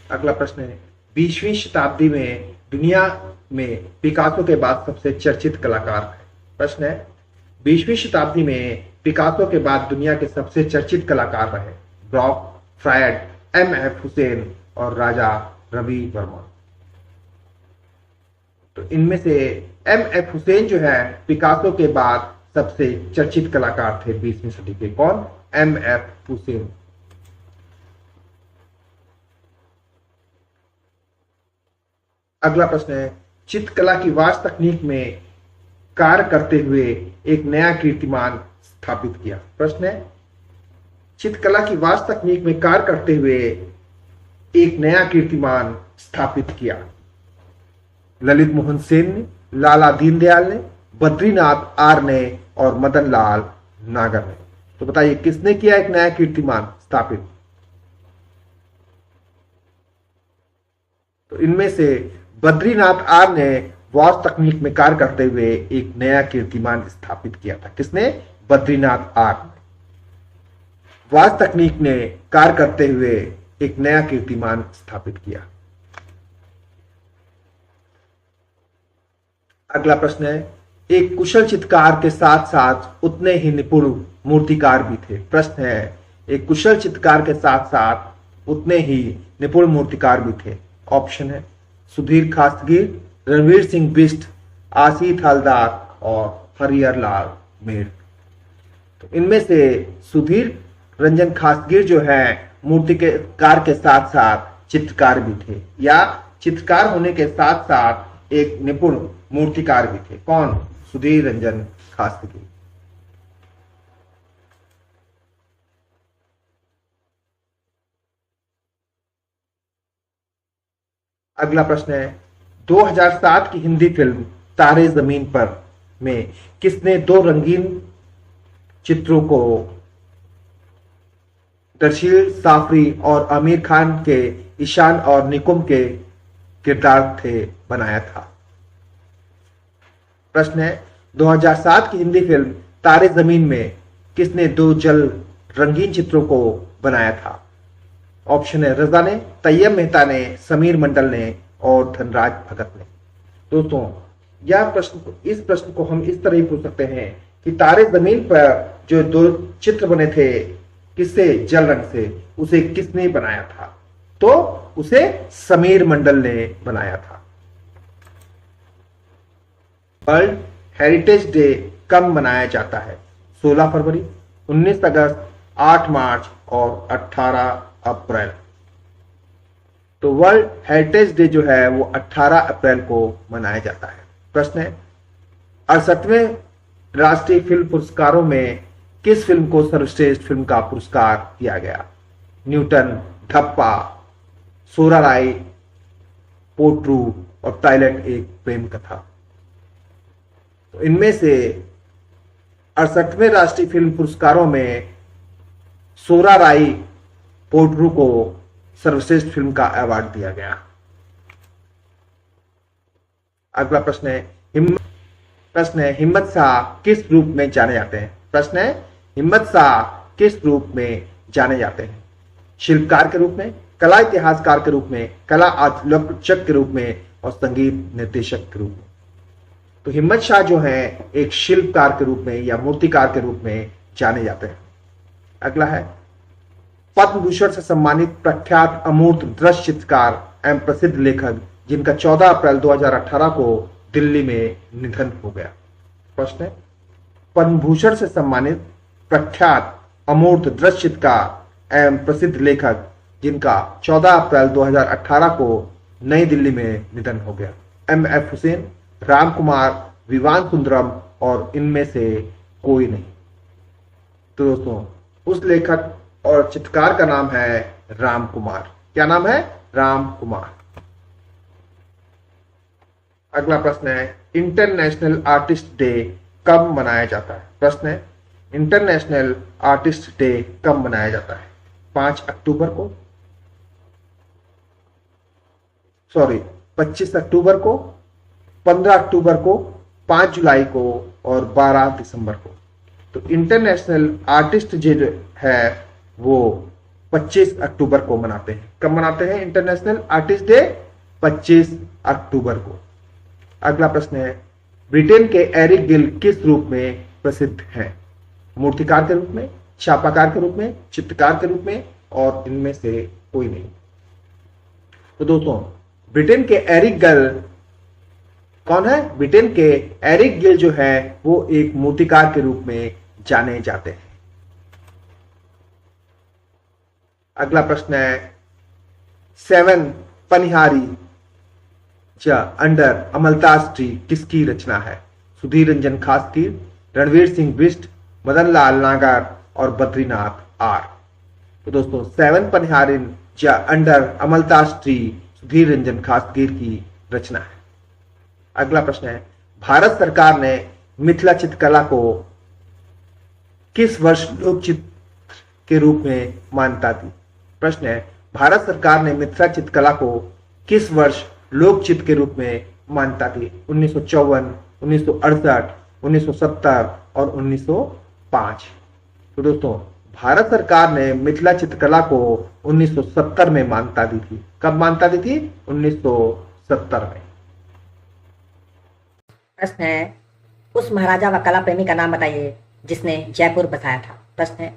अगला प्रश्न है, 20वीं शताब्दी में दुनिया में पिकासो के बाद सबसे चर्चित कलाकार है। प्रश्न है, 20वीं शताब्दी में पिकासो के बाद दुनिया के सबसे चर्चित कलाकार रहे ब्रॉक, फ्रायड, एम.एफ. हुसैन और राजा रवि वर्मा। तो इनमें से एम.एफ. हुसैन जो है पिकासो के बाद सबसे चर्चित कलाकार थे 20वीं सदी के। कौन? एम.एफ. हुसैन। अगला प्रश्न है, चित्रकला की वाच तकनीक में कार्य करते हुए एक नया कीर्तिमान स्थापित किया। प्रश्न है, चित्रकला की वाच तकनीक में कार्य करते हुए एक नया कीर्तिमान स्थापित किया। ललित मोहन सेन ने, लाला दीनदयाल ने, बद्रीनाथ आर ने और मदन लाल नागर ने। तो बताइए किसने किया एक नया कीर्तिमान स्थापित? तो इनमें से बद्रीनाथ आर ने वॉच तकनीक में कार्य करते हुए एक नया कीर्तिमान स्थापित किया था। किसने? बद्रीनाथ आर ने वॉच तकनीक ने कार्य करते हुए एक नया कीर्तिमान स्थापित किया। अगला प्रश्न है, एक कुशल चित्रकार के साथ साथ उतने ही निपुण मूर्तिकार भी थे। प्रश्न है, एक कुशल चित्रकार के साथ साथ उतने ही निपुण मूर्तिकार भी थे। ऑप्शन है सुधीर खासगीर, रणवीर सिंह बिष्ट, आसिफ हलदार और हरिहर लाल मेड़। तो इनमें से सुधीर रंजन खासगीर जो है मूर्तिकार के साथ साथ चित्रकार भी थे, या चित्रकार होने के साथ साथ एक निपुण मूर्तिकार भी थे। कौन? सुधीर रंजन खासगीर। अगला प्रश्न है, 2007 की हिंदी फिल्म तारे जमीन पर में किसने दो रंगीन चित्रों को दर्शील साफरी और आमिर खान के ईशान और निकुम के किरदार थे बनाया था? प्रश्न है, 2007 की हिंदी फिल्म तारे जमीन में किसने दो जल रंगीन चित्रों को बनाया था? ऑप्शन है रजा ने, तैयब मेहता ने, समीर मंडल ने और धनराज भगत ने। दोस्तों इस प्रश्न को हम इस तरह ही पूछ सकते हैं कि तारे जमीन पर जो दो चित्र बने थे किससे? जल रंग से, उसे किसने बनाया था? तो उसे समीर मंडल ने बनाया था। वर्ल्ड हेरिटेज डे कब मनाया जाता है? 16 फरवरी, 19 अगस्त, 8 मार्च और 18 अप्रैल। तो वर्ल्ड हेरिटेज डे जो है वो 18 अप्रैल को मनाया जाता है। प्रश्न है, 68वें राष्ट्रीय फिल्म पुरस्कारों में किस फिल्म को सर्वश्रेष्ठ फिल्म का पुरस्कार दिया गया? न्यूटन, धप्पा, सोराराई, पोट्रू और टॉयलेट एक प्रेम कथा। तो इनमें से 68वें राष्ट्रीय फिल्म पुरस्कारों में सोराराई पोट्रू को सर्वश्रेष्ठ फिल्म का अवार्ड दिया गया। अगला प्रश्न है, हिम्मत शाह किस रूप में जाने जाते हैं? प्रश्न है, हिम्मत शाह किस रूप में जाने जाते हैं? शिल्पकार के रूप में, कला इतिहासकार के रूप में, कला आलोचक के रूप में और संगीत निर्देशक के रूप में। तो हिम्मत शाह जो है एक शिल्पकार के रूप में या मूर्तिकार के रूप में जाने जाते हैं। अगला है, पद्म भूषण से सम्मानित प्रख्यात अमूर्त दृश्य चित्रकार एवं प्रसिद्ध लेखक जिनका 14 अप्रैल 2018 को दिल्ली में निधन हो गया। प्रश्न है, पद्म भूषण से सम्मानित प्रख्यात अमूर्त दृश्य चित्रकार एवं प्रसिद्ध लेखक जिनका 14 अप्रैल 2018 को नई दिल्ली में निधन हो गया। एम.एफ. हुसैन, राम कुमार, विवान सुंदरम और इनमें से कोई नहीं। तो दोस्तों उस लेखक और चित्रकार का नाम है राम कुमार। क्या नाम है? राम कुमार। अगला प्रश्न है, इंटरनेशनल आर्टिस्ट डे कब मनाया जाता है? प्रश्न है, इंटरनेशनल आर्टिस्ट डे कब मनाया जाता है? 5 अक्टूबर को, 25 अक्टूबर को, 15 अक्टूबर को, 5 जुलाई को और 12 दिसंबर को। तो इंटरनेशनल आर्टिस्ट डे जो है वो 25 अक्टूबर को मनाते हैं। कब मनाते हैं इंटरनेशनल आर्टिस्ट डे? 25 अक्टूबर को। अगला प्रश्न है, ब्रिटेन के एरिक गिल किस रूप में प्रसिद्ध हैं? मूर्तिकार के रूप में, छापाकार के रूप में, चित्रकार के रूप में, और इनमें से कोई नहीं। तो दोस्तों, ब्रिटेन के एरिक गिल कौन है? ब्रिटेन के एरिक गिल जो है वो एक मूर्तिकार के रूप में जाने जाते हैं। अगला प्रश्न है, 7 पनिहारी अंडर अमलताज ट्री किसकी रचना है? सुधीर रंजन खासकीर, रणवीर सिंह बिष्ट, मदन लाल नागर और बद्रीनाथ आर। तो दोस्तों, 7 पनिहारिन अंडर अमलताज ट्री सुधीर रंजन खासकीर की रचना है। अगला प्रश्न है, भारत सरकार ने मिथिला चित्रकला को किस वर्ष लोक चित्र के रूप में मान्यता दी? प्रश्न है, भारत सरकार ने मिथिला चित्रकला को किस वर्ष लोक चित्र के रूप में मान्यता दी? 1954, 1968, 1970 और 1905। तो दोस्तों, भारत सरकार ने मिथिला चित्रकला को 1970 में मान्यता दी थी। कब मान्यता दी थी? 1970 में। प्रश्न है, उस महाराजा व कला प्रेमी का नाम बताइए जिसने जयपुर बसाया था। प्रश्न है,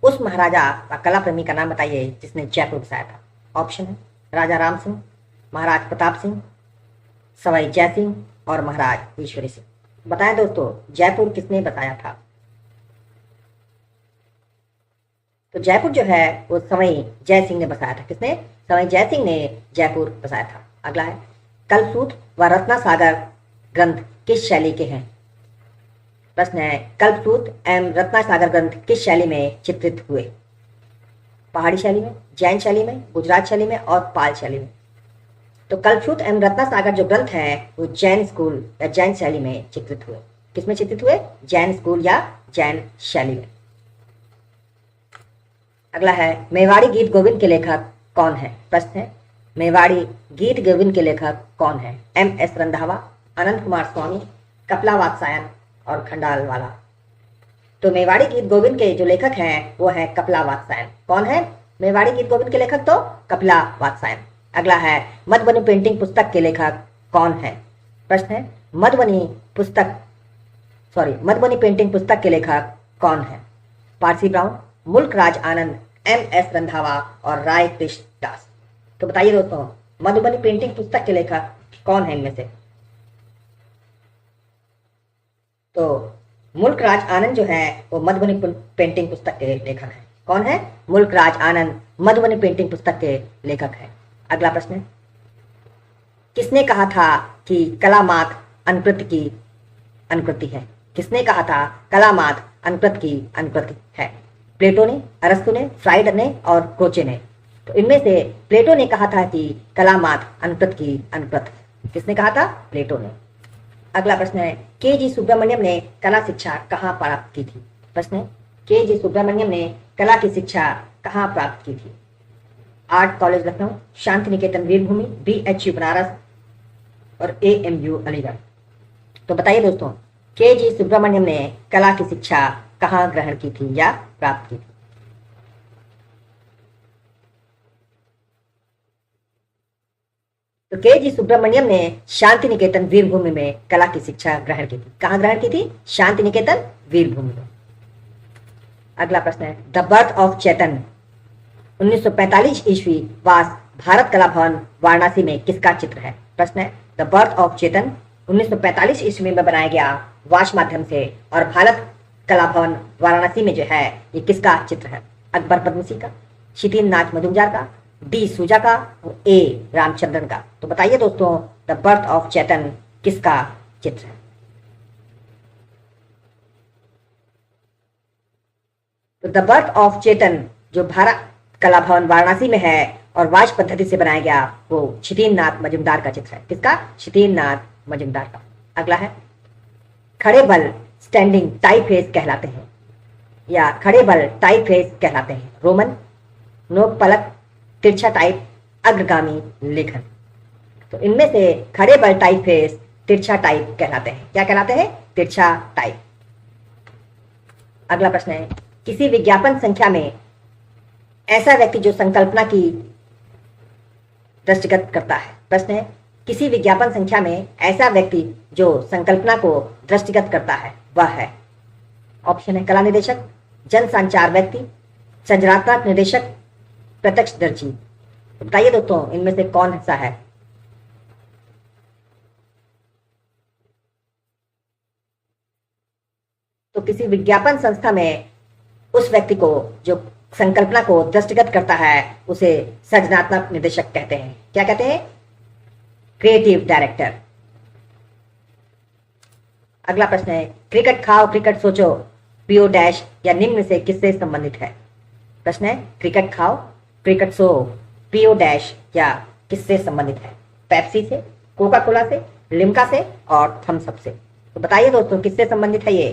उस महाराजा व कला प्रेमी का नाम बताइए जिसने जयपुर बसाया था। ऑप्शन है, राजा राम सिंह, महाराज प्रताप सिंह, सवाई जय सिंह और महाराज ईश्वरी सिंह। बताएं दोस्तों, जयपुर किसने बसाया था? तो जयपुर जो है वो सवाई जय सिंह ने बसाया था। किसने? सवाई जय सिंह ने जयपुर बसाया था। अगला है, कल्पसूत्र व रत्नासागर ग्रंथ किस शैली के हैं? प्रश्न है, कल्पसूत्र एवं रत्नासागर ग्रंथ किस शैली में चित्रित हुए? पहाड़ी शैली में, जैन शैली में, गुजरात शैली में और पाल शैली में। तो कल्पसूत्र एवं रत्नासागर जो ग्रंथ हैं वो जैन स्कूल या जैन शैली में चित्रित हुए। किसमें चित्रित हुए? जैन स्कूल या जैन शैली में। अगला है, मेवाड़ी गीत गोविंद के लेखक कौन है? प्रश्न है, मेवाड़ी गीत गोविंद के लेखक कौन है? MS रंधावा, अनंत कुमार स्वामी, कपला वात्सायन और खंडालवाला। तो मेवाड़ी गीत गोविंद के जो लेखक हैं वो है कपला वात्सायन। कौन है मेवाड़ी गीत गोविंद के लेखक? तो कपला वात्सायन। अगला है, मधुबनी पेंटिंग पुस्तक के लेखक कौन है? प्रश्न है, मधुबनी पेंटिंग पुस्तक के लेखक कौन है? पारसी ब्राउन, मुल्क राज आनंद, MS रंधावा और राय कृष्ण दास। तो बताइए दोस्तों, मधुबनी पेंटिंग पुस्तक के लेखक कौन है इनमें से? तो मुल्क राज आनंद जो है वो मधुबनी पेंटिंग पुस्तक के लेखक हैं। कौन है? मुल्क राज आनंद मधुबनी पेंटिंग पुस्तक के लेखक हैं। अगला प्रश्न, किसने कहा था कि कला मात्र अनुकृति की अनुकृति है? किसने कहा था कला मात्र अनुकृति की अनुकृति है? प्लेटो ने, अरस्तु ने, फ्राइड ने और क्रोचे ने। तो इनमें से प्लेटो ने कहा था कि कला मात्र अनुकृति की अनुकृति। किसने कहा था? प्लेटो ने। अगला प्रश्न है, KG सुब्रमण्यम ने कला शिक्षा कहाँ प्राप्त की थी? प्रश्न है, KG सुब्रमण्यम ने कला की शिक्षा कहाँ प्राप्त की थी? आर्ट कॉलेज लखनऊ, शांति निकेतन वीरभूमि, BHU बनारस और AMU अलीगढ़। तो बताइए दोस्तों, KG सुब्रमण्यम ने कला की शिक्षा कहाँ ग्रहण की थी या प्राप्त की थी? तो KG सुब्रमण्यम ने शांति निकेतन वीरभूमि में कला की शिक्षा ग्रहण की थी। कहाँ ग्रहण की थी? शांति निकेतन वीरभूमि में। अगला प्रश्न है, द बर्थ ऑफ चेतन 1945 ईस्वी वास भारत कला भवन वाराणसी में किसका चित्र है? प्रश्न है, द बर्थ ऑफ चेतन 1945 ईस्वी में बनाया गया वाश माध्यम से और भारत कला भवन वाराणसी में जो है ये किसका चित्र है? अकबर पद्मसी का, शितिल नाथ मजुमदार का, D सूजा का और A रामचंद्रन का। तो बताइए दोस्तों, द बर्थ ऑफ चेतन किसका चित्र है? तो द बर्थ ऑफ चेतन जो भारत कला भवन वाराणसी में है और वाश पद्धति से बनाया गया वो शितिल नाथ मजुमदार का चित्र है। किसका? शितिल नाथ मजुमदार का। अगला है, खड़े बल स्टैंडिंग टाइपफेस कहलाते हैं या खड़े बल टाइपफेस कहलाते हैं? रोमन, नोक पलक, तिरछा टाइप, अग्रगामी लेखन। तो इनमें से खड़े बल टाइपफेस तिरछा टाइप कहलाते हैं। क्या कहलाते हैं? तिरछा टाइप। अगला प्रश्न है, किसी विज्ञापन संख्या में ऐसा व्यक्ति जो संकल्पना की दृष्टिगत करता है। प्रश्न है, किसी विज्ञापन संख्या में ऐसा व्यक्ति जो संकल्पना को दृष्टिगत करता है वह है। ऑप्शन है कला निदेशक, जन संचार व्यक्ति, सृजनात्मक निदेशक, प्रत्यक्षदर्शी। तो बताइए दोस्तों इनमें से कौन सा है। तो किसी विज्ञापन संस्था में उस व्यक्ति को जो संकल्पना को दृष्टिगत करता है उसे सृजनात्मक निदेशक कहते हैं। क्या कहते हैं? Creative director. अगला प्रश्न है, क्रिकेट खाओ क्रिकेट सोचो पियो डैश या निम्न में से किससे संबंधित है। प्रश्न है, क्रिकेट खाओ क्रिकेट सो पियो डैश या किससे संबंधित है। पेप्सी से, कोका कोला से, लिम्का से और थम्स अप से। तो बताइए दोस्तों किससे संबंधित है ये।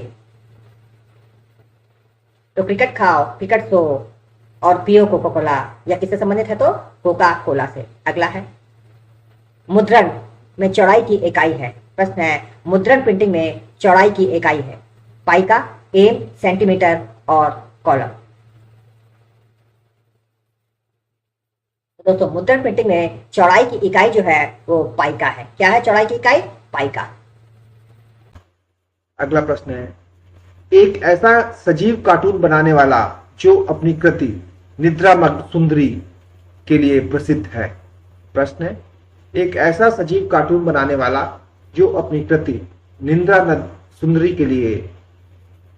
तो क्रिकेट खाओ क्रिकेट सो और पियो कोका कोला या किससे संबंधित है। तो कोका कोला से। अगला है, मुद्रण में चौड़ाई की इकाई है। प्रश्न है, मुद्रण प्रिंटिंग में चौड़ाई की इकाई है पाइका, एम, सेंटीमीटर और कॉलम। दोस्तों मुद्रण प्रिंटिंग में चौड़ाई की इकाई जो है वो पाइका है। क्या है चौड़ाई की इकाई? पाइका। अगला प्रश्न है, एक ऐसा सजीव कार्टून बनाने वाला जो अपनी कृति निद्रामग्न सुंदरी के लिए प्रसिद्ध है। प्रश्न है, एक ऐसा सजीव कार्टून बनाने वाला जो अपनी कृति निद्रामग्न सुंदरी के लिए,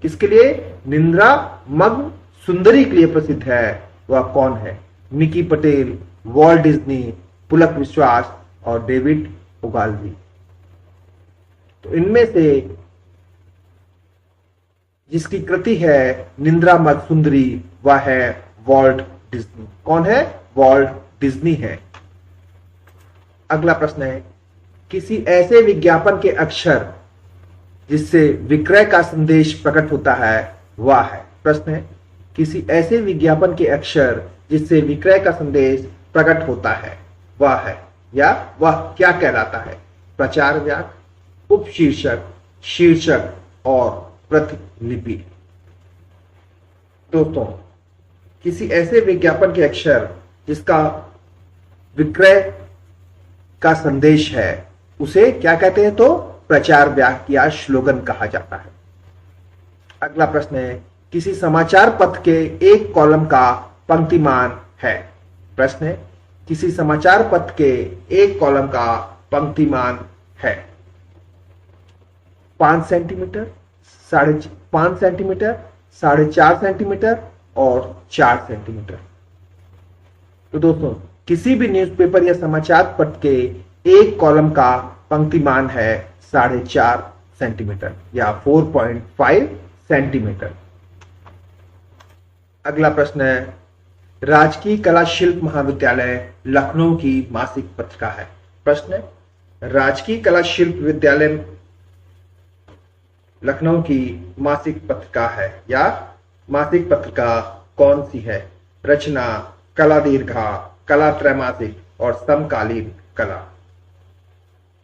किसके लिए? निद्रामग्न सुंदरी के लिए प्रसिद्ध है, वह कौन है? मिकी पटेल, वॉल्ट डिज्नी, पुलक विश्वास और डेविड ओगालवी। तो इनमें से जिसकी कृति है निद्रामग्न सुंदरी वह है वॉल्ट डिज्नी। कौन है? वॉल्ट डिज्नी है। अगला प्रश्न है, किसी ऐसे विज्ञापन के अक्षर जिससे विक्रय का संदेश प्रकट होता है वह है। प्रश्न है, किसी ऐसे विज्ञापन के अक्षर जिससे विक्रय का संदेश प्रकट होता है वह है या वह क्या कहलाता है? प्रचार वाक्य, उपशीर्षक, शीर्षक और प्रतिलिपि। दोस्तों किसी ऐसे विज्ञापन के अक्षर जिसका विक्रय का संदेश है उसे क्या कहते हैं? तो प्रचार वाक्य या स्लोगन कहा जाता है। अगला प्रश्न है, किसी समाचार पत्र के एक कॉलम का पंक्तिमान है। प्रश्न है, किसी समाचार पत्र के एक कॉलम का पंक्तिमान है 5 सेंटीमीटर, 5.5 सेंटीमीटर, 4.5 सेंटीमीटर और 4 सेंटीमीटर। तो दोस्तों किसी भी न्यूज़पेपर या समाचार पत्र के एक कॉलम का पंक्तिमान है 4.5 सेंटीमीटर या 4.5 सेंटीमीटर। अगला प्रश्न है, राजकीय कला शिल्प महाविद्यालय लखनऊ की मासिक पत्रिका है। प्रश्न है, राजकीय कला शिल्प विद्यालय लखनऊ की मासिक पत्रिका है या मासिक पत्रिका कौन सी है? रचना, कला दीर्घा, कला त्रैमासिक और समकालीन कला।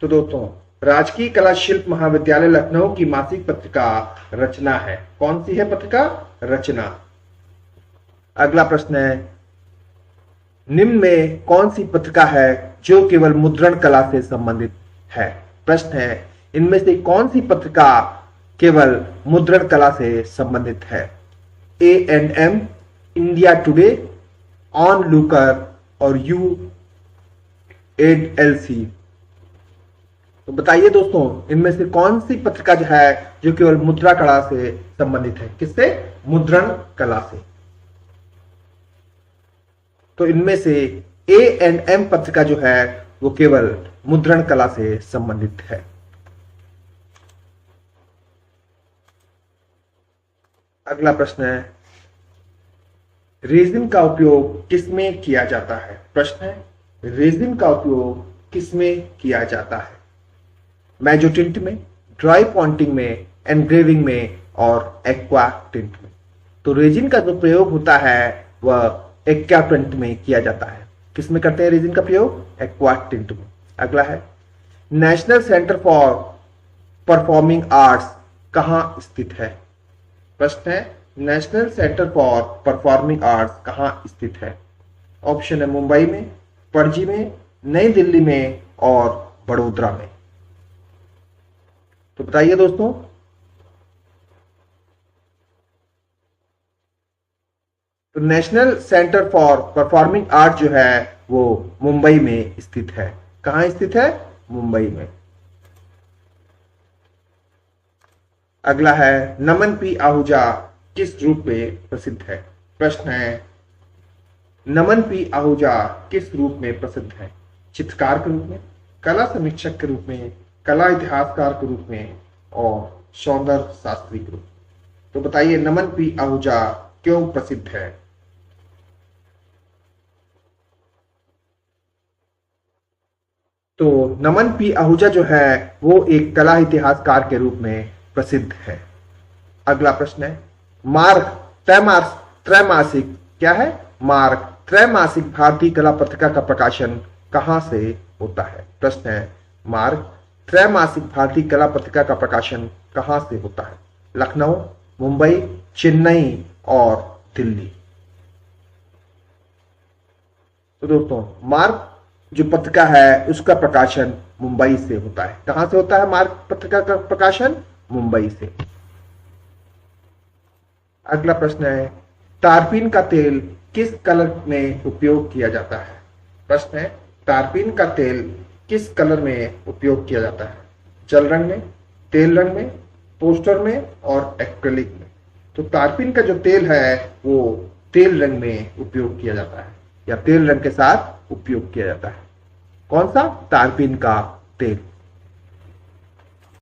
तो दोस्तों राजकीय कला शिल्प महाविद्यालय लखनऊ की मासिक पत्रिका रचना है। कौन सी है पत्रिका? रचना। अगला प्रश्न है, निम्न में कौन सी पत्रिका है जो केवल मुद्रण कला से संबंधित है? प्रश्न है, इनमें से कौन सी पत्रिका केवल मुद्रण कला से संबंधित है? A&M, India today, on looker और UADLC। तो बताइए दोस्तों इनमें से कौन सी पत्रिका जो है जो केवल मुद्रा कला से संबंधित है? किससे? मुद्रण कला से। तो इनमें से A&M पत्रिका जो है वो केवल मुद्रण कला से संबंधित है। अगला प्रश्न है, रेजिन का उपयोग किसमें किया जाता है? प्रश्न है, रेजिन का उपयोग किसमें किया जाता है? मैजोटिंट में, ड्राई पॉइंटिंग में, एनग्रेविंग में और एक्वा टिंट में। तो रेजिन का जो प्रयोग होता है वह एक्वा टिंट में किया जाता है। किसमें करते हैं रेजिन का प्रयोग? एक्वा टिंट में। अगला है, national centre for performing arts कहां स्थित है? प्रश्न है, national centre for performing arts कहाँ स्थित है? ऑप्शन है मुंबई में, पणजी में, नई दिल्ली में और बड़ोदरा में। तो बताइए दोस्तों। तो national centre for performing art जो है वो मुंबई में स्थित है। कहां स्थित है? मुंबई में। अगला है नमन पी आहूजा किस रूप में प्रसिद्ध है? प्रश्न है नमन पी आहूजा किस रूप में प्रसिद्ध है? चित्रकार के रूप में, कला समीक्षक के रूप में, कला इतिहासकार के रूप में और सौंदर्य शास्त्री के रूप में। तो बताइए नमन पी आहूजा क्यों प्रसिद्ध है? तो नमन पी आहूजा जो है वो एक कला इतिहासकार के रूप में प्रसिद्ध है। अगला प्रश्न है मार्ग त्रैमासिक क्या है? मार्ग त्रैमासिक भारतीय कला पत्रिका का प्रकाशन कहां से होता है? प्रश्न है मार्ग त्रैमासिक भारतीय कला पत्रिका का प्रकाशन कहां से होता है? लखनऊ, मुंबई, चेन्नई और दिल्ली। तो दोस्तों मार्ग जो पत्रिका है उसका प्रकाशन मुंबई से होता है। कहां से होता है मार्ग पत्रिका का प्रकाशन? मुंबई से। अगला प्रश्न है तारपीन का तेल किस कलर में उपयोग किया जाता है? प्रश्न है तारपीन का तेल किस कलर में उपयोग किया जाता है? जल रंग में, तेल रंग में, पोस्टर में और एक्रेलिक में। तो तारपीन का जो तेल है वो तेल रंग में उपयोग किया जाता है या तेल रंग के साथ उपयोग किया जाता है। कौन सा? तारपीन का तेल।